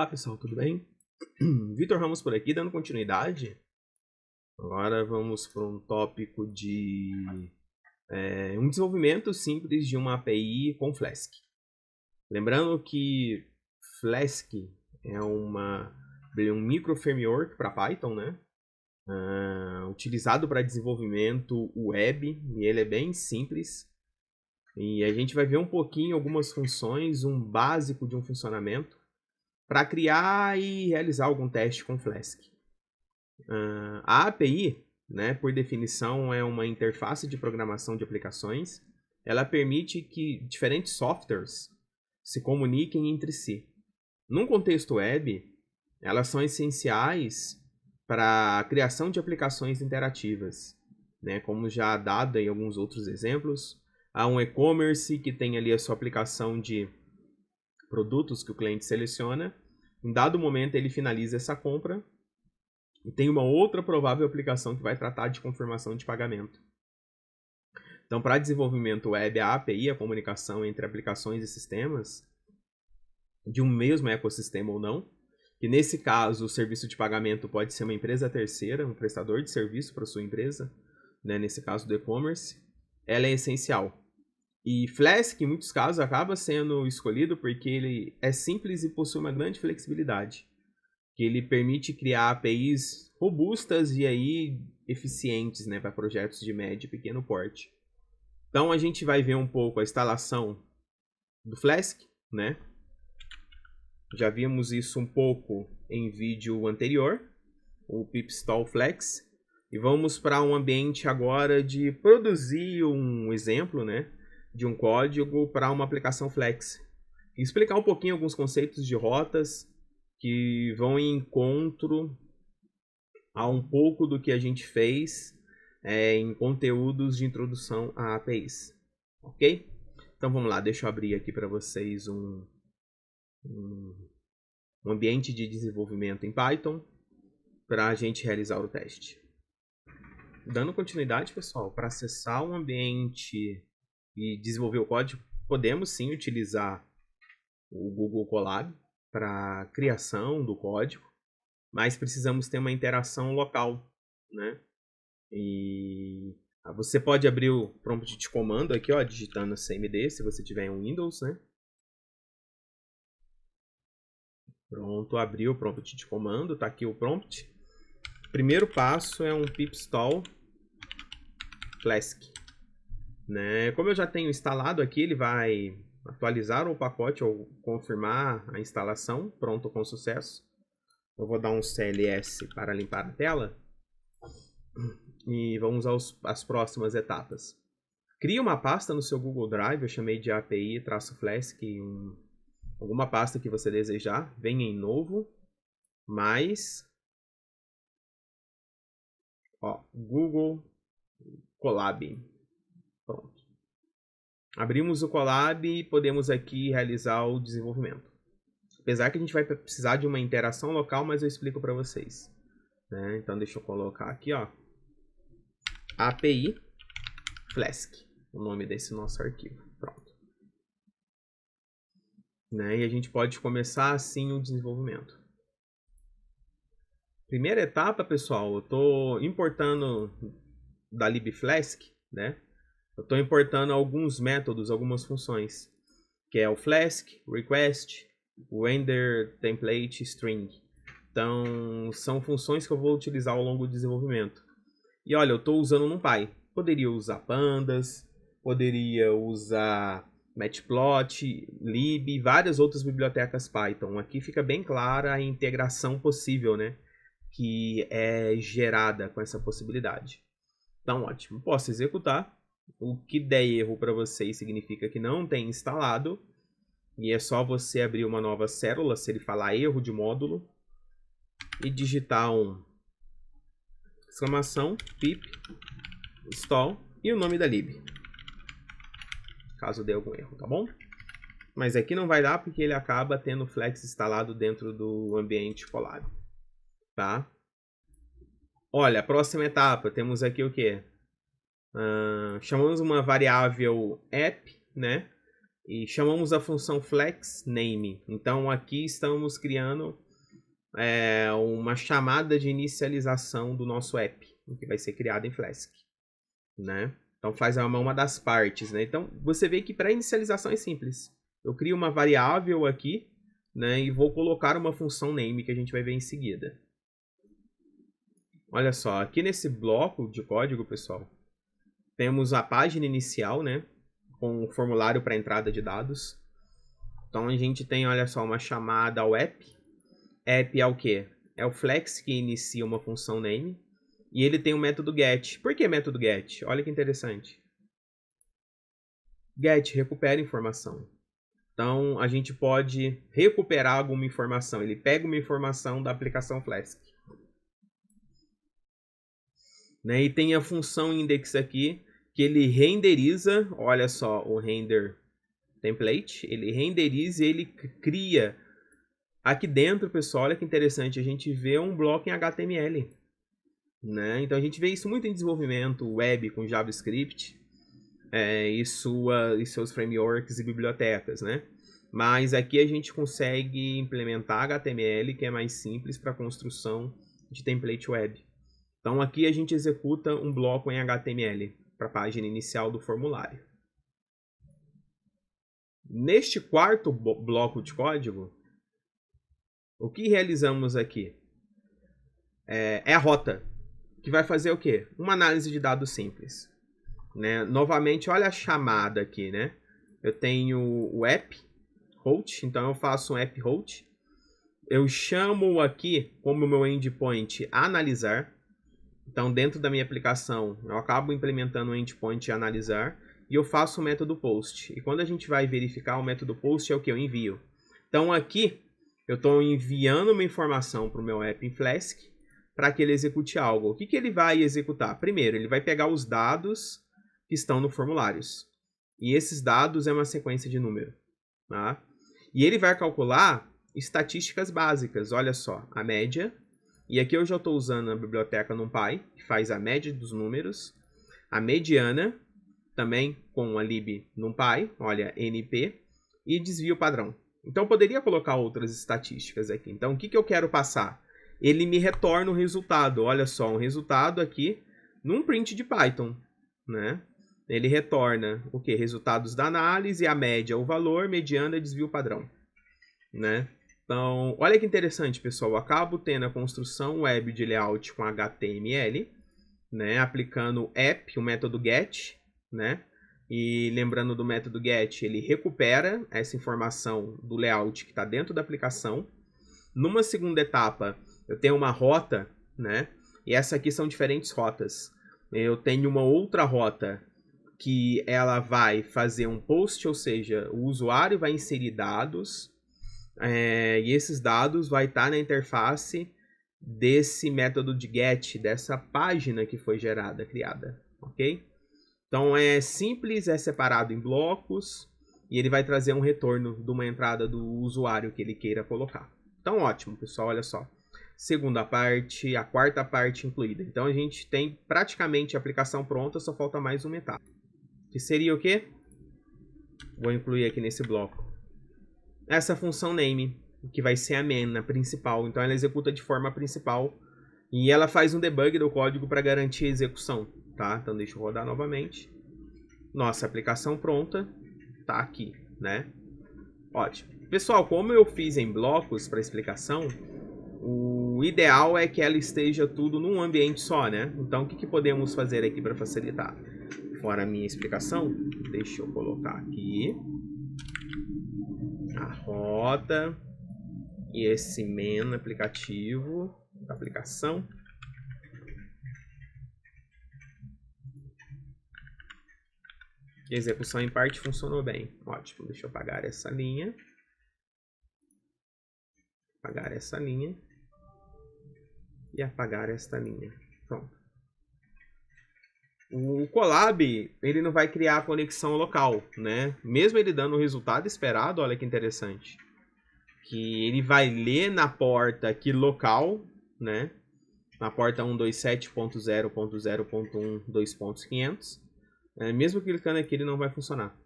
Olá pessoal, tudo bem? Vitor Ramos por aqui, dando continuidade. Agora vamos para um tópico de um desenvolvimento simples de uma API com Flask. Lembrando que Flask é um micro framework para Python, né? Utilizado para desenvolvimento web, e ele é bem simples. E a gente vai ver um pouquinho algumas funções, um básico de um funcionamento, para criar e realizar algum teste com Flask. A API, né, por definição, é uma interface de programação de aplicações. Ela permite que diferentes softwares se comuniquem entre si. Num contexto web, elas são essenciais para a criação de aplicações interativas, né, como já dado em alguns outros exemplos. Há um e-commerce que tem ali a sua aplicação de produtos que o cliente seleciona. Em dado momento ele finaliza essa compra e tem uma outra provável aplicação que vai tratar de confirmação de pagamento. Então, para desenvolvimento web, a API, a comunicação entre aplicações e sistemas de um mesmo ecossistema ou não, que nesse caso o serviço de pagamento pode ser uma empresa terceira, um prestador de serviço para sua empresa, né, nesse caso do e-commerce, ela é essencial. E Flask, em muitos casos, acaba sendo escolhido porque ele é simples e possui uma grande flexibilidade, que ele permite criar APIs robustas e aí eficientes, né, para projetos de médio e pequeno porte. Então a gente vai ver um pouco a instalação do Flask, né? Já vimos isso um pouco em vídeo anterior, o pip-install Flex, e vamos para um ambiente agora de produzir um exemplo, né, de um código para uma aplicação Flex. E explicar um pouquinho alguns conceitos de rotas que vão em encontro a um pouco do que a gente fez em conteúdos de introdução a APIs. Ok? Então vamos lá, deixa eu abrir aqui para vocês um ambiente de desenvolvimento em Python para a gente realizar o teste. Dando continuidade, pessoal, para acessar um ambiente e desenvolver o código, podemos sim utilizar o Google Colab para criação do código, mas precisamos ter uma interação local, né? E você pode abrir o prompt de comando aqui, ó, digitando cmd, se você tiver em Windows, né? Pronto, abriu o prompt de comando, tá aqui o prompt. Primeiro passo é um pip-install Flask, né? Como eu já tenho instalado aqui, ele vai atualizar o pacote ou confirmar a instalação, pronto com sucesso. Eu vou dar um CLS para limpar a tela e vamos às próximas etapas. Crie uma pasta no seu Google Drive, eu chamei de API-Flask, alguma pasta que você desejar, venha em novo, mais Google Colab. Pronto. Abrimos o Colab e podemos aqui realizar o desenvolvimento. Apesar que a gente vai precisar de uma interação local, mas eu explico para vocês. Né? Então deixa eu colocar aqui, ó, API Flask, o nome desse nosso arquivo. Pronto. Né? E a gente pode começar assim o desenvolvimento. Primeira etapa, pessoal, eu estou importando da libflask, né? Eu estou importando alguns métodos, algumas funções, que é o Flask, Request, Render Template String. Então, são funções que eu vou utilizar ao longo do desenvolvimento. E olha, eu estou usando NumPy. Poderia usar Pandas, poderia usar Matplotlib, lib, várias outras bibliotecas Python. Aqui fica bem clara a integração possível, né, que é gerada com essa possibilidade. Então, ótimo. Posso executar. O que der erro para vocês significa que não tem instalado. E é só você abrir uma nova célula, se ele falar erro de módulo, e digitar exclamação pip install e o nome da lib, caso dê algum erro, tá bom? Mas aqui não vai dar porque ele acaba tendo Flex instalado dentro do ambiente Colab, tá? Olha, a próxima etapa, temos aqui o que? Chamamos uma variável app, né? e chamamos a função flexName. Então aqui estamos criando uma chamada de inicialização do nosso app, que vai ser criado em Flask, né? Então faz uma das partes, né? Então você vê que para inicialização é simples. Eu crio uma variável aqui, né? E vou colocar uma função name que a gente vai ver em seguida. Olha só, aqui nesse bloco de código, pessoal, temos a página inicial, né? Com o formulário para entrada de dados. Então a gente tem, olha só, uma chamada ao app. App é o quê? É o Flex que inicia uma função name. E ele tem o método get. Por que método get? Olha que interessante. Get recupera informação. Então a gente pode recuperar alguma informação. Ele pega uma informação da aplicação Flask. Né? E tem a função index aqui, que ele renderiza, olha só, o render template, ele renderiza e ele cria. Aqui dentro, pessoal, olha que interessante, a gente vê um bloco em HTML. Né? Então a gente vê isso muito em desenvolvimento web com JavaScript e seus frameworks e bibliotecas. Né? Mas aqui a gente consegue implementar HTML, que é mais simples para a construção de template web. Então aqui a gente executa um bloco em HTML para a página inicial do formulário. Neste quarto bloco de código, o que realizamos aqui? É a rota, que vai fazer o quê? Uma análise de dados simples. Né? Novamente, olha a chamada aqui. Né? Eu tenho o app host, então eu faço um app host. Eu chamo aqui, como meu endpoint, analisar. Então, dentro da minha aplicação, eu acabo implementando um endpoint analisar e eu faço o método post. E quando a gente vai verificar o método post, é o que eu envio. Então, aqui, eu estou enviando uma informação para o meu app em Flask para que ele execute algo. O que ele vai executar? Primeiro, ele vai pegar os dados que estão no formulários. E esses dados é uma sequência de número. Tá? E ele vai calcular estatísticas básicas. Olha só, a média. E aqui eu já estou usando a biblioteca NumPy, que faz a média dos números. A mediana, também com a lib NumPy, olha, NP. E desvio padrão. Então eu poderia colocar outras estatísticas aqui. Então o que eu quero passar? Ele me retorna o resultado. Olha só, um resultado aqui num print de Python. Né? Ele retorna o que? Resultados da análise, a média, o valor, mediana, desvio padrão. Né? Então, olha que interessante, pessoal. Eu acabo tendo a construção web de layout com HTML, né? Aplicando app, o método get, né? E lembrando do método get, ele recupera essa informação do layout que está dentro da aplicação. Numa segunda etapa, eu tenho uma rota, né? E essa aqui são diferentes rotas. Eu tenho uma outra rota que ela vai fazer um post, ou seja, o usuário vai inserir dados. E esses dados vai estar na interface desse método de get, dessa página que foi criada, ok? Então é simples, é separado em blocos e ele vai trazer um retorno de uma entrada do usuário que ele queira colocar. Então ótimo, pessoal, olha só. Segunda parte, a quarta parte incluída. Então a gente tem praticamente a aplicação pronta, só falta mais uma etapa. Que seria o quê? Vou incluir aqui nesse bloco essa função name, que vai ser a main, a principal. Então ela executa de forma principal e ela faz um debug do código para garantir a execução. Tá? Então deixa eu rodar novamente. Nossa aplicação pronta tá aqui, né? Ótimo. Pessoal, como eu fiz em blocos para explicação, o ideal é que ela esteja tudo num ambiente só, né? Então o que podemos fazer aqui para facilitar? Fora a minha explicação, deixa eu colocar aqui a rota e esse main aplicativo da aplicação. A execução em parte funcionou bem. Ótimo, deixa eu apagar essa linha. Apagar essa linha. E apagar esta linha. Pronto. O Colab, ele não vai criar a conexão local, né? Mesmo ele dando o resultado esperado, olha que interessante. Que ele vai ler na porta aqui local, né? Na porta 127.0.0.1 2.500. Mesmo clicando aqui, ele não vai funcionar.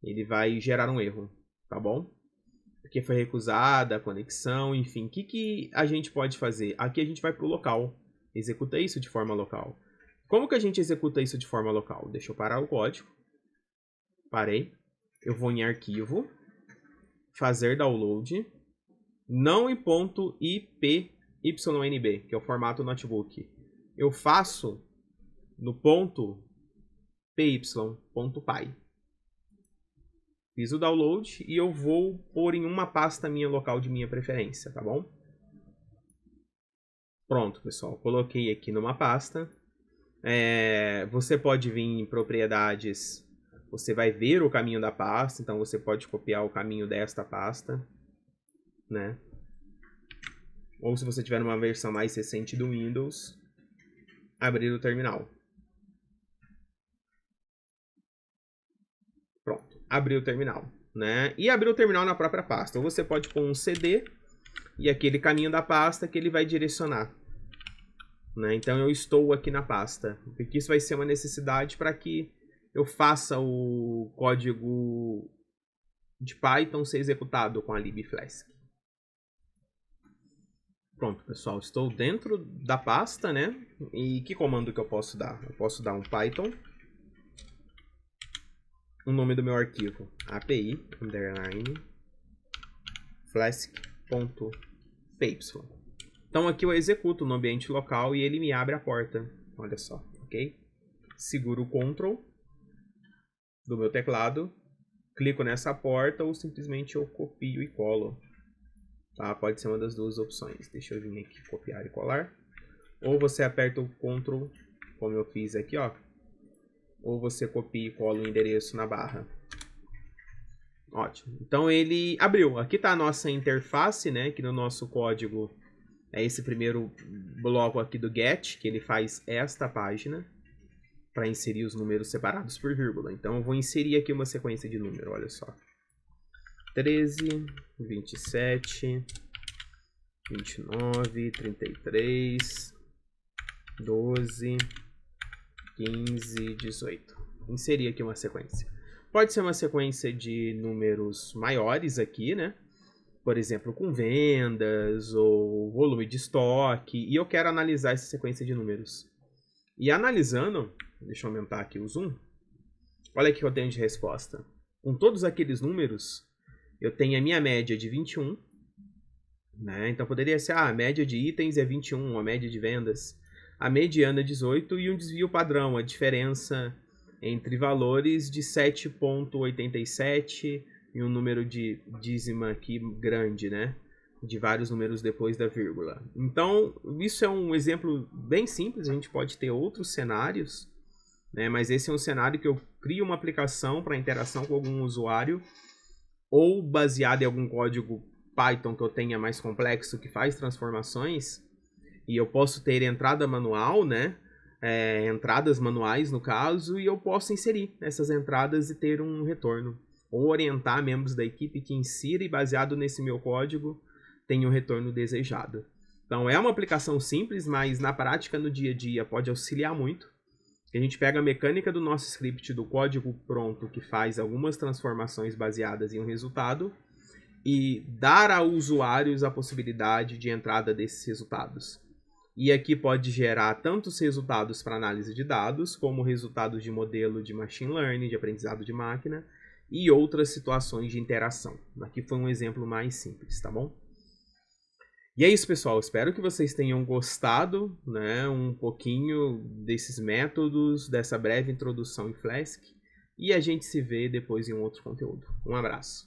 ele vai gerar um erro, tá bom? Porque foi recusada a conexão, enfim. O que a gente pode fazer? Aqui a gente vai para o local, executa isso de forma local. Como que a gente executa isso de forma local? Deixa eu parar o código. Parei. Eu vou em arquivo, fazer download, não em ponto .ipynb, que é o formato notebook. Eu faço no ponto .py. Fiz o download e eu vou pôr em uma pasta minha local de minha preferência, tá bom? Pronto, pessoal. Coloquei aqui numa pasta. Você pode vir em propriedades, você vai ver o caminho da pasta, então você pode copiar o caminho desta pasta, né? Ou se você tiver uma versão mais recente do Windows, abrir o terminal. Pronto, abriu o terminal, né? E abriu o terminal na própria pasta. Ou você pode pôr um CD e aquele caminho da pasta que ele vai direcionar, né? Então eu estou aqui na pasta, porque isso vai ser uma necessidade para que eu faça o código de Python ser executado com a libflask. Pronto, pessoal, estou dentro da pasta, né? E que comando que eu posso dar? Eu posso dar um Python, o nome do meu arquivo, api flask.py. Então aqui eu executo no ambiente local e ele me abre a porta. Olha só, ok? Seguro o Ctrl do meu teclado, clico nessa porta ou simplesmente eu copio e colo. Tá? Pode ser uma das duas opções. Deixa eu vir aqui, copiar e colar. Ou você aperta o Ctrl, como eu fiz aqui, ó. Ou você copia e cola o endereço na barra. Ótimo. Então ele abriu. Aqui está a nossa interface, né? Que no nosso código é esse primeiro bloco aqui do get, que ele faz esta página para inserir os números separados por vírgula. Então eu vou inserir aqui uma sequência de números, olha só. 13, 27, 29, 33, 12, 15, 18. Inserir aqui uma sequência. Pode ser uma sequência de números maiores aqui, né? Por exemplo, com vendas ou volume de estoque. E eu quero analisar essa sequência de números. E analisando, deixa eu aumentar aqui o zoom. Olha o que eu tenho de resposta. Com todos aqueles números, eu tenho a minha média de 21. Né? Então poderia ser, a média de itens é 21, a média de vendas. A mediana é 18 e um desvio padrão, a diferença entre valores de 7,87 e um número de dízima aqui grande, né? De vários números depois da vírgula. Então, isso é um exemplo bem simples, a gente pode ter outros cenários, né? Mas esse é um cenário que eu crio uma aplicação para interação com algum usuário, ou baseado em algum código Python que eu tenha mais complexo, que faz transformações, e eu posso ter entrada manual, né? Entradas manuais no caso, e eu posso inserir essas entradas e ter um retorno. Ou orientar membros da equipe que insira e baseado nesse meu código tenha o retorno desejado. Então é uma aplicação simples, mas na prática, no dia a dia, pode auxiliar muito. A gente pega a mecânica do nosso script, do código pronto, que faz algumas transformações baseadas em um resultado, e dar a usuários a possibilidade de entrada desses resultados. E aqui pode gerar tantos resultados para análise de dados, como resultados de modelo de machine learning, de aprendizado de máquina, e outras situações de interação. Aqui foi um exemplo mais simples, tá bom? E é isso, pessoal. Espero que vocês tenham gostado, né, um pouquinho desses métodos, dessa breve introdução em Flask. E a gente se vê depois em um outro conteúdo. Um abraço.